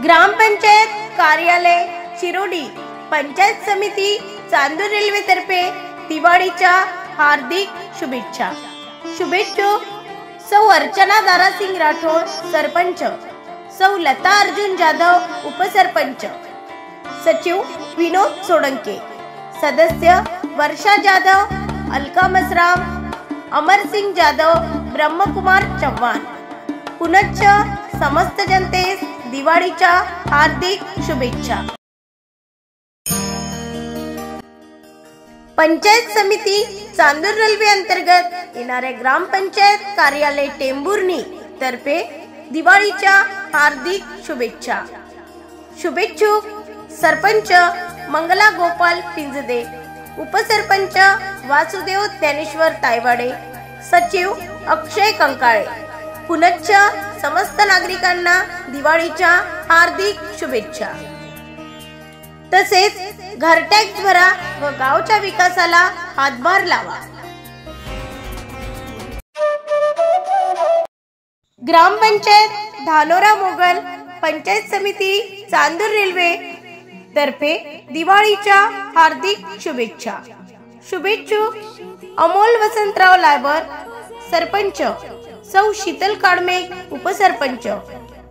ग्रामपंचायत कार्यालय शिरोडी पंचायत समिती चांदूर रेल्वे तर्फे दिवाळीच्या हार्दिक शुभेच्छा। शुभेच्छुक सौ अर्चना दारासिंग राठोड सरपंच, सौ लता अर्जुन जाधव उपसरपंच, सचिव विनोद सोडंके, सदस्य वर्षा जाधव, अलका मसराम, अमरसिंग जाधव, ब्रह्मकुमार चव्हाण। पुनश्च समस्त जनतेस दिवाळीच्या हार्दिक शुभेच्छा। पंचायत समिती चांदूर रेल्वे अंतर्गत येणाऱ्या ग्रामपंचायत कार्यालय टेंभुर्णी तर्फे दिवाळीच्या हार्दिक शुभेच्छा। शुभेच्छुक सरपंच मंगला गोपाल पिंजदे, उपसरपंच वासुदेव ज्ञानेश्वर तायवाडे, सचिव अक्षय कंकाळे। पुनश्च समस्त नागरिकांना दिवाळीच्या हार्दिक शुभेच्छा। तसेच घरटॅक्स भरा व गावच्या विकासाला हातभार लावा। ग्रामपंचायत धानोरा मोगल पंचायत समिती चांदूर रेल्वे तर्फे दिवाळीच्या हार्दिक शुभेच्छा। शुभेच्छुक अमोल वसंतराव लायबर सरपंच, सौ शीतल काडमे उपसरपंच,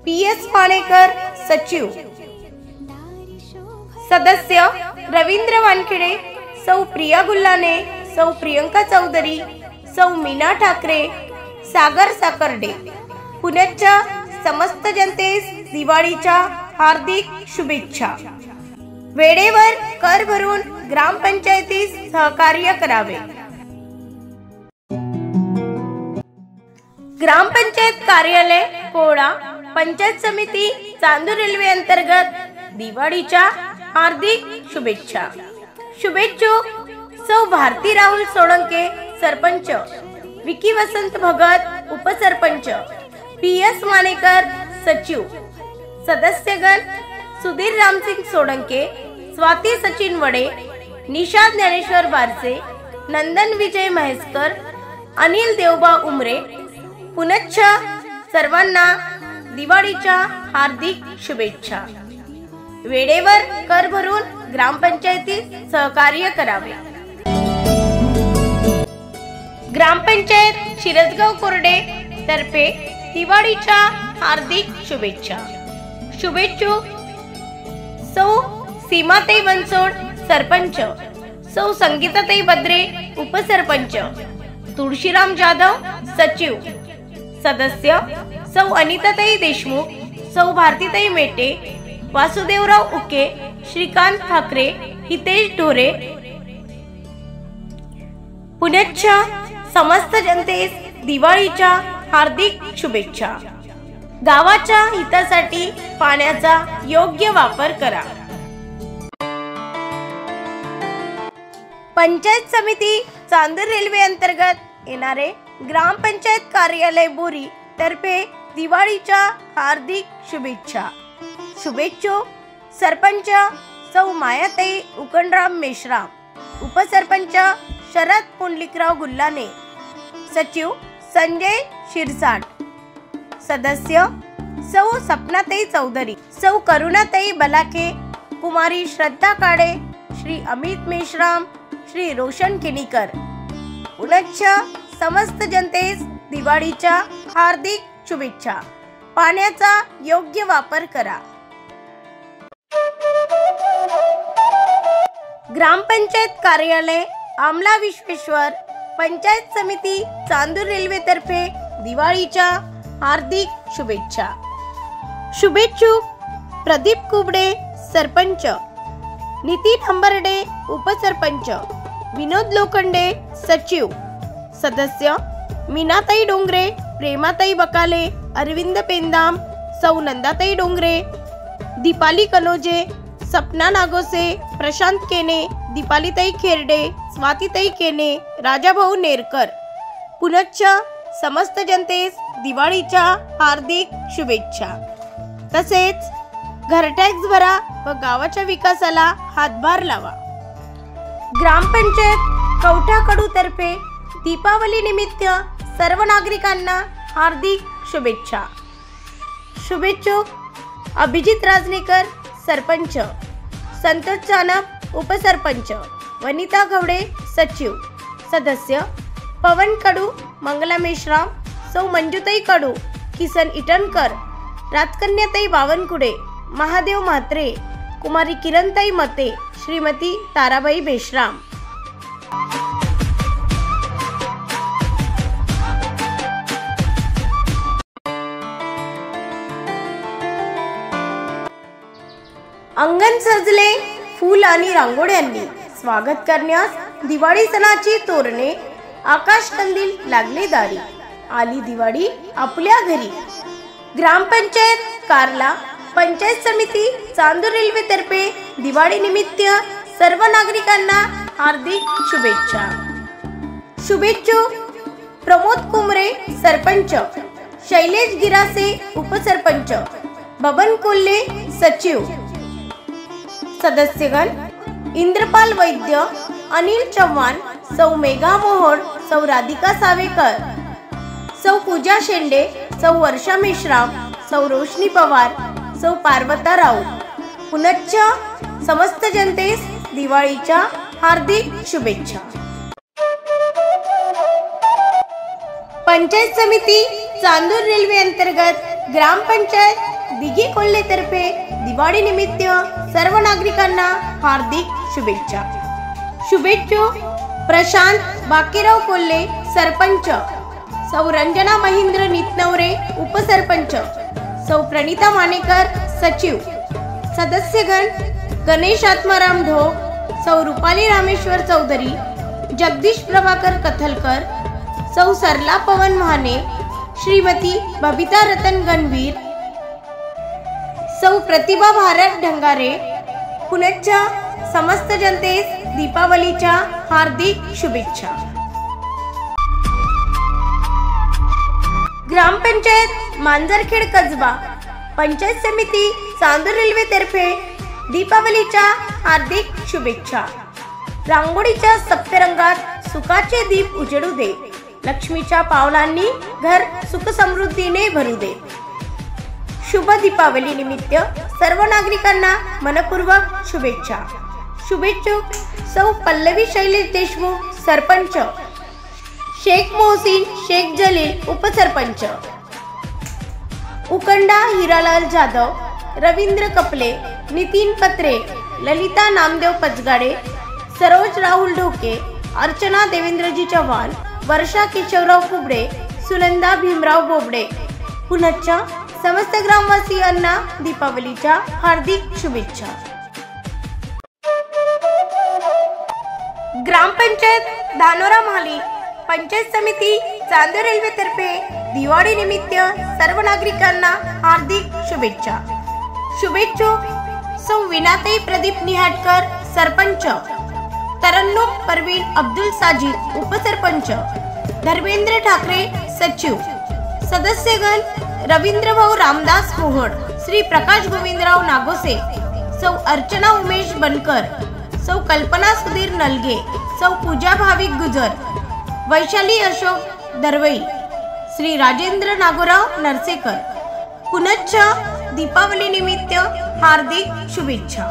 PS पाणेकर सचिव, सदस्य रवींद्र वानखेडे, सौ प्रिया गुल्लाने, सौ प्रियंका चौधरी, सौ मीना ठाकरे, सागर साकर्डे। पुनश्च समस्त जनतेस दिवाळीच्या हार्दिक शुभेच्छा। वेळेवर कर भरून ग्रामपंचायतीस सहकार्य करावे। ग्रामपंचायत कार्यालय पोळा पंचायत समिती चांदूर रेल्वे अंतर्गत दिवाळीच्या हार्दिक शुभेच्छा। शुभेच्छुक सौ भारती राहुल सोळंके सरपंच, विकी वसंत भगत उपसरपंच, PS मानेकर सचिव, सदस्यगण सुधीर रामसिंग सोळंके, स्वाती सचिन वडे, निशा ज्ञानेश्वर बारसे, नंदन विजय महेशकर, अनिल देवबा उमरे। पुनश्च सर्वांना दिवाळीच्या हार्दिक शुभेच्छा। वेळेवर कर भरून ग्रामपंचायतीत सहकार्य करावे। ग्रामपंचायत शिरसगाव कोरडे तर्फे दिवाळीच्या हार्दिक शुभेच्छा। शुभेच्छुक सौ सीमाताई बनसोड सरपंच, सौ संगीताताई बद्रे उपसरपंच, तुळशीराम जाधव सचिव, सदस्य सौ अनिताताई देशमुख, सौ भारतीताई मेटे, वासुदेवराव उके, श्रीकांत ठाकरे, हितेश ढोरे। पुनश्च समस्त जनतेस दिवाळीच्या हार्दिक शुभेच्छा। गावाच्या हितासाठी पाण्याचा योग्य वापर करा। पंचायत समिती चांदूर रेल्वे अंतर्गत येणारे ग्रामपंचायत कार्यालय बोरी तर्फे दिवाळीच्या हार्दिक शुभेच्छा। शुभेच्छुक सरपंच सौ मायाताई उकंडराम मेश्राम, उपसरपंच शरद पुंडलिकराव गुल्लाने, सचिव संजय शिरसाट, सदस्य सौ सपनाताई चौधरी, सौ करुणाताई बलाके, कुमारी श्रद्धा काडे, श्री अमित मेश्राम, श्री रोशन केनीकर। पुनश्च समस्त जनतेस दिवाळीच्या हार्दिक शुभेच्छा। पाण्याचा योग्य वापर करा। ग्रामपंचायत कार्यालय आमला विश्वेश्वर पंचायत समिती चांदूर रेल्वे तर्फे दिवाळीच्या हार्दिक शुभेच्छा। शुभेच्छुक प्रदीप कुबडे सरपंच, नितीन हंबर्डे उपसरपंच, विनोद लोखंडे सचिव, सदस्य मीनाताई डोंगरे, प्रेमाताई बकाले, अरविंद पेंदाम, सौ नंदाताई डोंगरे, दीपाली कनोजे, सपना नागोसे, प्रशांत केने, दीपालीताई खेरडे, स्वातीताई केने, राजाभाऊ नेरकर। पुनश्च समस्त जनतेस दिवाळीच्या हार्दिक शुभेच्छा। तसेच घरटॅक्स भरा व गावाच्या विकासाला हातभार लावा। ग्रामपंचायत कवठाकडू तर्फे दीपावली निमित्त सर्व नागरिकांना हार्दिक शुभेच्छा। शुभेच्छुक अभिजित राजनेकर सरपंच, संतोष चानप उपसरपंच, वनिता घवडे सचिव, सदस्य पवन कडू, मंगला मेश्राम, सौ मंजुताई कडू, किसन इटनकर, राजकन्याताई बावनकुडे, महादेव म्हात्रे, कुमारी किरणताई मते, श्रीमती ताराबाई बेशराम. अंगण सजले फूल आणि रांगोळ्यांनी. स्वागत करण्यास दिवाळी सणाची तोरणे, आकाश कंदील लागले दारी. आली दिवाळी आपल्या घरी. ग्रामपंचायत कारला, पंचायत समिती चांदूर रेल्वे तर्फे दिवाळी निमित्त सर्व नागरिकांना हार्दिक शुभेच्छा. शुभेच्छुक प्रमोद कुमरे सरपंच, शैलेश गिरासे उपसरपंच, बबन कोल्हे सचिव. सदस्यगण इंद्रपाल वैद्य, अनिल चव्हाण, सौ मेघा मोहोड, सौ राधिका सावेकर, सौ पूजा शेंडे, सौ वर्षा मेश्राम, सौ रोशनी पवार, सौ पार्वता राऊत. पुनश्च समस्त जनतेस दिवाळीच्या हार्दिक शुभेच्छा. पंचायत समिती चांदूर रेल्वे अंतर्गत ग्रामपंचायत दिघी कोल्हे तर्फे दिवाळी निमित्त सर्व नागरिकांना हार्दिक शुभेच्छा. शुभेच्छुक प्रशांत बाकीराव कोल्हे सरपंच, सौ रंजना महेंद्र नितनवरे उपसरपंच, सौ प्रणिता मानेकर सचिव. सदस्यगण गणेश आत्माराम ढोक, सौ रुपाली रामेश्वर चौधरी, जगदीश प्रभाकर कथलकर, सौ सरला पवन महाने, श्रीमती बबिता रतन गणवीर, सौ प्रतिभा भारत ढंगारे. पुनश्च समस्त जनतेस दीपावलीच्या हार्दिक शुभेच्छा. ग्रामपंचायत मांजरखेड कसबा, पंचायत समिती चांदूर रेल्वे तर्फे दीपावलीच्या हार्दिक शुभेच्छा. रांगोळीच्या सप्तरंगात सुखाचे दीप उजळू दे. लक्ष्मीच्या पावलांनी घर सुख समृद्धीने भरू दे. शुभ दीपावली निमित्त सर्व नागरिकांना मनपूर्वक शुभेच्छा. शुभेच्छुक सौ पल्लवी शैलेश देशमुख सरपंच, शेख मोहसिन शेख जलील उपसरपंच, उकंडा हिरालाल जाधव, रवींद्र कपले, नितीन पत्रे, ललिता नामदेव पचगाडे, सरोज राहुल ढोके, अर्चना देवेंद्रजी चव्हाण, वर्षा केशवराव कुबडे, सुनंदा भीमराव बोबडे. पुनश्च समस्त ग्रामवासियांना दीपावलीच्या हार्दिक शुभेच्छा. ग्रामपंचायत धानोरा महाली, पंचायत समिती चांदूर रेल्वे तर्फे दिवाळी निमित्त सर्व नागरिकांना हार्दिक शुभेच्छा. शुभेच्छुक सौ विनाताई प्रदीप निहाटकर सरपंच, तरन्नुम परवीन अब्दुल साजिद उपसरपंच, धर्मेंद्र ठाकरे सचिव. सदस्यगण रवींद्र भाऊ रामदास मोहोड, श्री प्रकाश गोविंदराव नागोसे, सौ अर्चना उमेश बनकर, सौ कल्पना सुधीर नलगे, सौ पूजा भाविक गुजर, वैशाली अशोक दरवई, श्री राजेंद्र नागोराव नरसेकर. पुनश्च दीपावली निमित्त हार्दिक शुभेच्छा.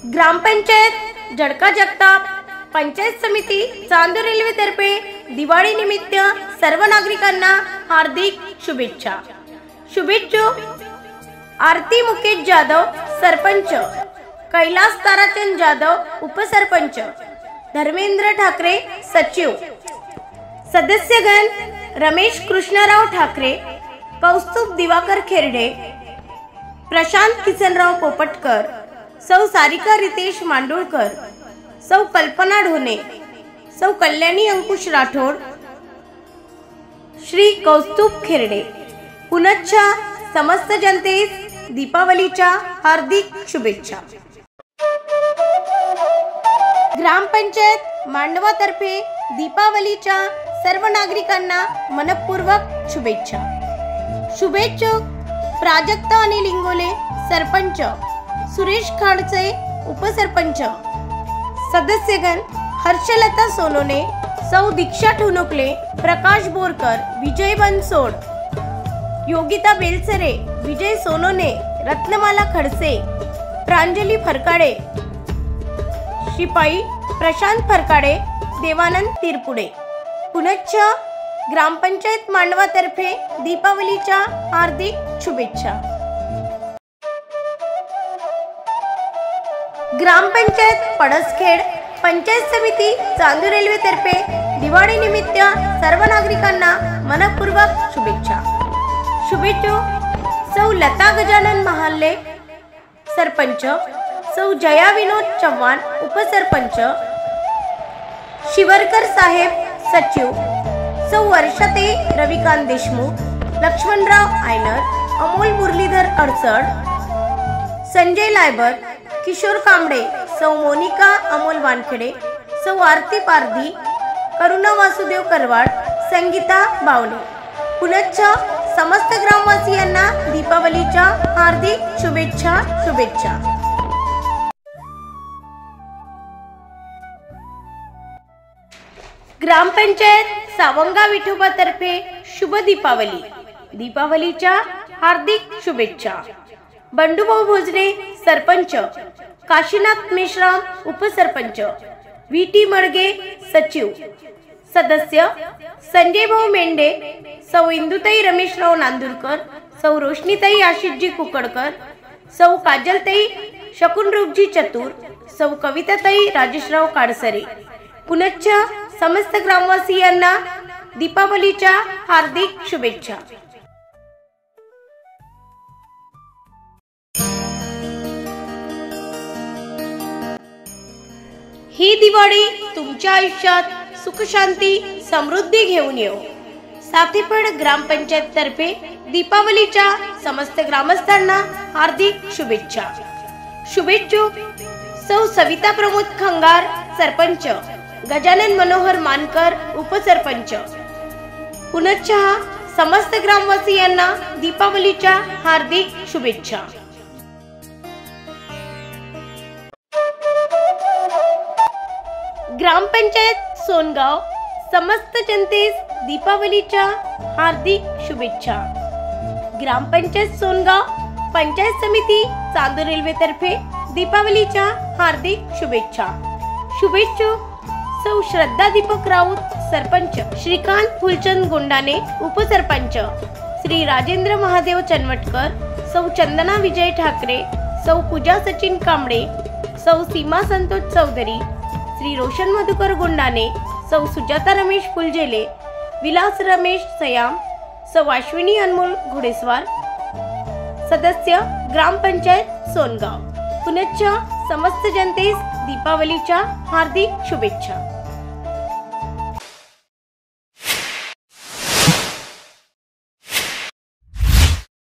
ग्रामपंचायत जडका जगताप, पंचायत समिती चांदूर रेल्वे तर्फे दिवाळी निमित्त सर्व नागरिकांना हार्दिक शुभेच्छा. शुभेच्छुक आरती मुकेश जाधव सरपंच, कैलास ताराचंद जाधव उपसरपंच, धर्मेंद्र ठाकरे सचिव. सदस्यगण रमेश कृष्णराव ठाकरे, कौस्तुभ दिवाकर खेरडे, प्रशांत किसनराव पोपटकर, सौ सारिका रितेश मांडुळकर, सौ कल्पना ढोणे, सौ कल्याणी अंकुश राठोड, श्री कौस्तुभ खेरडे. पुनश्च समस्त जनतेस दीपावलीच्या हार्दिक शुभेच्छा. ग्रामपंचायत मांडवातर्फे दीपावलीच्या सर्व नागरिकांना मनपूर्वक शुभेच्छा. शुभेच्छुक प्राजक्ता अनिल इंगोले सरपंच, सुरेश खाडचे उपसरपंच. सदस्यगण हर्षलता सोनोने, सौ दीक्षा ठुनुकले, प्रकाश बोरकर, विजय बनसोड, योगिता बेलसरे, विजय सोनोने, रत्नमाला खडसे, प्रांजली फरकाडे, शिपाई प्रशांत फरकाडे, देवानंद तिरपुडे. पुनच्च ग्रामपंचायत मांडवातर्फे दीपावलीच्या हार्दिक शुभेच्छा. ग्रामपंचायत पडसखेड, पंचायत समिती चांदूर रेल्वेतर्फे दिवाळी निमित्त सर्व नागरिकांना मनपूर्वक शुभेच्छा. शुभेच्छुक सौ लता गजानन महाल्ले सरपंच, सौ जया विनोद चव्हाण उपसरपंच, शिवरकर साहेब सचिव, सौ वर्षाते रविकांत देशमुख, लक्ष्मणराव आयनर, अमोल मुरलीधर अडसड, संजय लायबर, किशोर कांबळे, सौ मोनिका अमोल वानखेडे, सौ आरती पारधी, करुणा वासुदेव करवाड, संगीता बावणे. पुनच्च समस्त ग्रामवासियांना दीपावलीच्या हार्दिक शुभेच्छा. ग्रामपंचायत सावंगा विठोबातर्फे शुभ दीपावली. दीपावलीच्या हार्दिक शुभेच्छा. बंडूभाऊ भोजने सरपंच, काशीनाथ मेश्राम उपसरपंच, VT मडगे सचिव, सदस्य संजय भाऊ मेंढे, सौ इंदुताई रमेशराव नांदुरकर, सौ रोशनीताई आशिषजी कुकडकर, सौ काजलताई शकुनरूपजी चतुर, सौ कविताताई राजेशराव काडसरे. पुनच्च समस्त ग्रामवासियांना दीपावलीच्या हार्दिक शुभेच्छा. ही दिवाळी तुमच्या आयुष्यात सुख शांती समृद्धी घेऊन येऊ. साथीपड ग्रामपंचायत तर्फे दीपावलीच्या समस्त ग्रामस्थांना हार्दिक शुभेच्छा. शुभेच्छुक सौ सविता प्रमोद खंगार सरपंच, गजानन मनोहर मानकर उपसरपंच. पुनच्च समस्त ग्रामवासियांना दीपावलीच्या हार्दिक शुभेच्छा. ग्रामपंचायत सोनगाव समस्त जनतेस दीपावलीच्या हार्दिक शुभेच्छा. ग्रामपंचायत सोनगाव पंचायत समिती चांदूर रेल्वेतर्फे दीपावलीच्या हार्दिक शुभेच्छा. शुभेच्छुक सौ श्रद्धा दीपक राऊत सरपंच, श्रीकांत फुलचंद गोंडाने उपसरपंच, श्री राजेंद्र महादेव चनवटकर, सौ चंदना विजय ठाकरे, सौ पूजा सचिन कांबळे, सौ सीमा संतोष चौधरी, श्री रोशन मधुकर गोंडाने, सौ सुजाता रमेश फुलझेले, विलास रमेश सयाम, सौ अश्विनी अनमोल घोडेस्वार. सदस्य ग्रामपंचायत सोनगाव. पुनच्च समस्त जनतेस दीपावलीच्या हार्दिक शुभेच्छा.